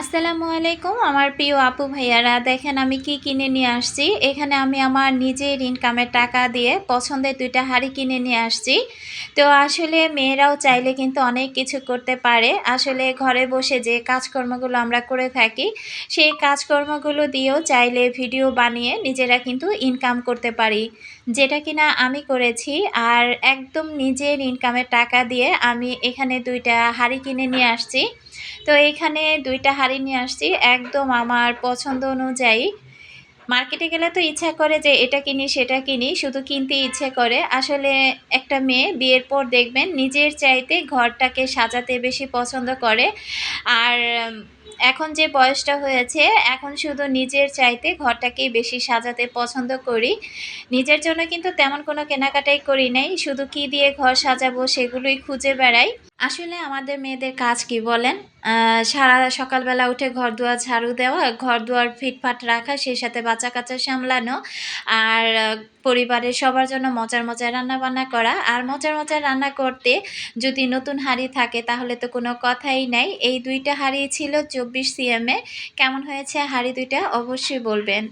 আসসালামু আলাইকুম আমার প্রিয় আপু ভাইয়ারা, দেখেন আমি কি কিনে নিয়ে আসছি। এখানে আমি আমার নিজের ইনকামের টাকা দিয়ে পছন্দের 2টা হাঁড়ি কিনে নিয়ে আসছি। তো আসলে মেয়েরাও চাইলে কিন্তু অনেক কিছু করতে পারে। আসলে ঘরে বসে যে কাজকর্মগুলো আমরা করে থাকি, সেই কাজকর্মগুলো দিয়েও চাইলে ভিডিও বানিয়ে নিজেরা কিন্তু ইনকাম করতে পারি, যেটা কিনা আমি করেছি। আর একদম নিজের ইনকামের টাকা দিয়ে আমি এখানে 2টা হাঁড়ি কিনে নিয়ে আসছি। তো এইখানে 2টা হাঁড়ি নিয়ে আসছি একদম আমার পছন্দ অনুযায়ী। মার্কেটে গেলে তো ইচ্ছা করে যে এটা কিনি সেটা কিনি, শুধু কিনতে ইচ্ছে করে। আসলে একটা মেয়ে বিয়ের পর দেখবেন নিজের চাইতে ঘরটাকে সাজাতে বেশি পছন্দ করে। আর এখন যে বয়সটা হয়েছে, এখন শুধু নিজের চাইতে ঘরটাকেই বেশি সাজাতে পছন্দ করি। নিজের জন্য কিন্তু তেমন কোনো কেনাকাটাই করি নাই, শুধু কি দিয়ে ঘর সাজাবো সেগুলোই খুঁজে বেড়াই। আসলে আমাদের মেয়েদের কাজ কি বলেন? সারা সকালবেলা উঠে ঘরদুয়ার ঝাড়ু দেওয়া, ঘরদুয়ার ফিটফাট রাখা, সেই সাথে বাচ্চা-কাচ্চা সামলানো, আর পরিবারের সবার জন্য মজার, মজার রান্নাবান্না করা। আর মজার, মজার রান্না করতে যদি নতুন হাঁড়ি থাকে তাহলে তো কোনো কথাই নাই। এই 2টা হাঁড়ি ছিল 24 সিএম এ। কেমন হয়েছে হাঁড়ি 2টা অবশ্যই বলবেন।